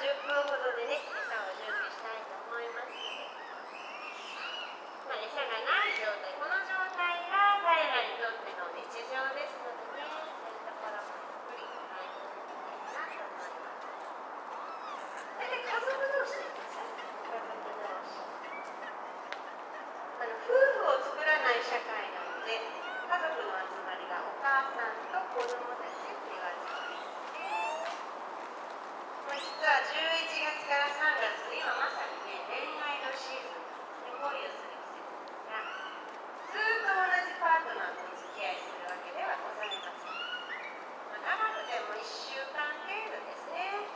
10分ほどでね、餌を準備したいと思いますので、餌がない状態、この状態が彼らにとっての日常ですのでね、そういうところもゆっくりご覧いただきたいなと思います。大体家族同士ですよね。家族同士。夫婦を作らない社会なので、家族の集まりがお母さんと子供たちっていう集まりですね。実は11月から3月、今まさにね、恋愛のシーズンで恋をする季節ですが、ずっと同じパートナーとお付き合いするわけではございません。長くても1週間程度ですね。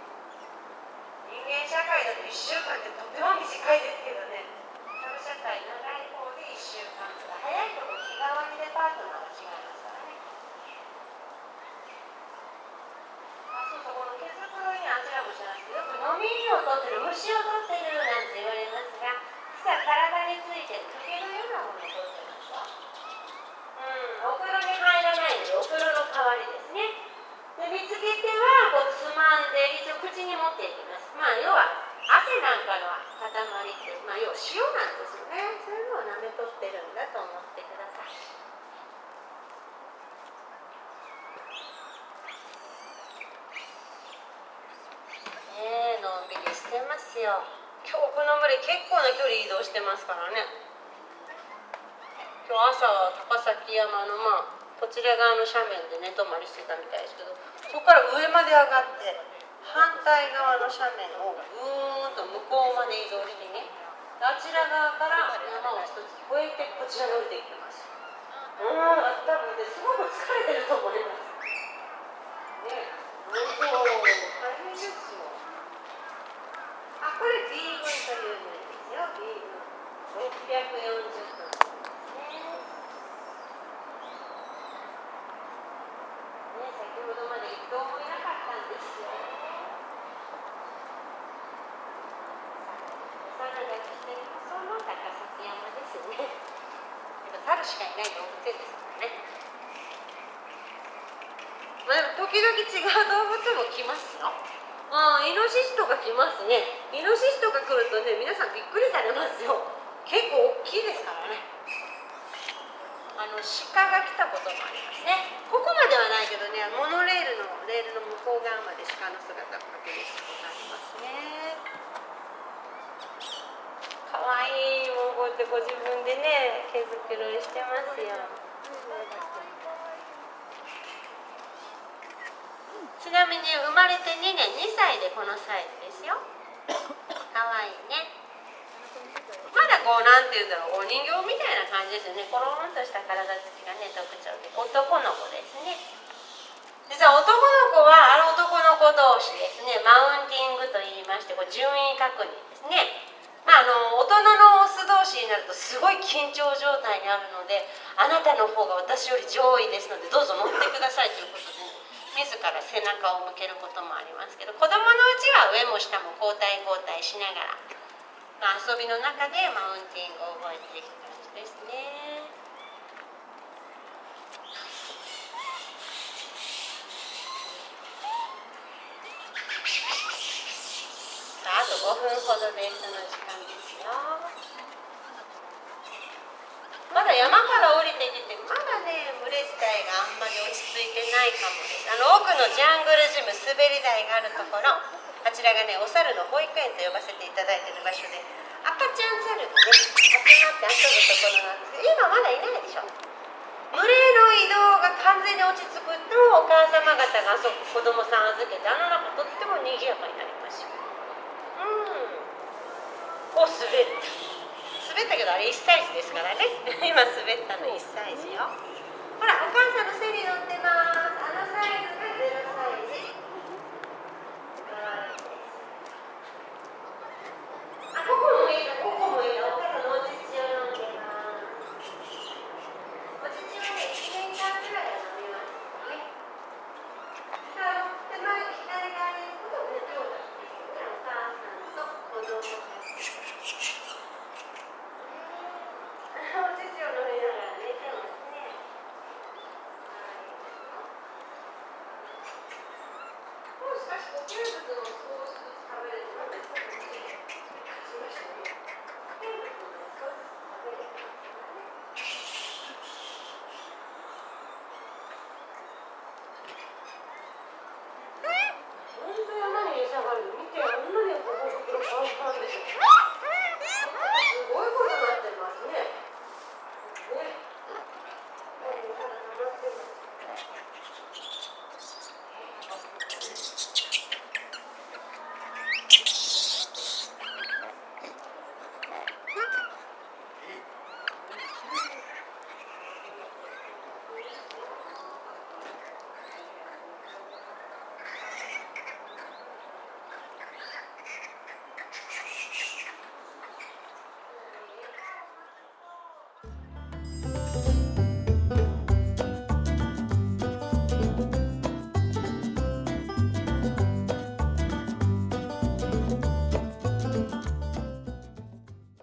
人間社会だと1週間ってとても短いですけどね、サブ社会長い方で1週間とか、早いところ日替わりでパートナーが違いますからね。そうそう、この毛づくろいにあちらもしますけど、よく飲み水を取ってる、虫を取ってるなんて言われますが、実は体についてる竹のようなものを取ってますよ。お風呂に入らないので、お風呂の代わりですね。で、見つけてはこうつまんで一応口に持っていきます。要は汗なんかの塊って、要は塩なんですよね。そういうのを舐めとってるんだと思ってください。のんびりしてますよ。今日この群れ結構な距離移動してますからね。今日朝は高崎山のこちら側の斜面で寝泊まりしてたみたいですけど、そこから上まで上がって反対側の斜面をぐーんと向こうまで移動してね、あちら側から山を一つ越えてこちらに降りてきてます。多分ね、すごく疲れてると思います。ね、大変ですよ。これ B 群という群ですよ。B 群640分ですね。先ほどまで一頭もいなかったんですよ。猿が来てその高崎山ですね。猿しかいない動物園ですからね。でも時々違う動物も来ますよ。イノシシとか来ますね。イノシシとか来るとね、皆さんびっくりされますよ。結構大きいですからね。鹿が来たこともありますね。ここまではないけどね、モノレールの向こう側まで鹿の姿を確認したことありますね。かわいい。もうこうやってご自分でね、毛づくろいしてますよ。ちなみに生まれて2年、2歳でこのサイズですよ。かわいいね。まだなんていうんだろう、お人形みたいな感じですよね。コロンとした体つきがね、特徴で、男の子ですね。実は男の子は男の子同士ですね、マウンティングと言いまして、順位確認ですね。大人のオス同士になるとすごい緊張状態にあるので、あなたの方が私より上位ですのでどうぞ乗ってくださいということで、自ら背中を向けることもありますけど、子供のうちは上も下も交代交代しながら、遊びの中でマウンティングを覚えていく感じですね。あと5分ほどでその時間ですよ。まだ山から降りてきて、まだね、群れ自体があんまり落ち着いてないかもです。奥のジャングルジム、滑り台があるところ、あちらがね、お猿の保育園と呼ばせていただいている場所で、赤ちゃん猿がね、集まって遊ぶところなんですけど、今まだいないでしょ。群れの移動が完全に落ち着くと、お母様方が子供さん預けて、中とっても賑やかになりますよ。滑ったけど、あれ1歳児ですからね。今滑ったの1歳児よ。ほら、お母さんの背に乗ってます。サイズが0歳児。ここもいいな、ここもいいな。お母さんのお乳を飲んでます。お乳はね、1年間くらいは飲みますね。手前の左側に行くとね、兄弟ですね。お母さんと子供たち。お乳を飲みながら寝てますね。しかし、固形物を少しずつ食べる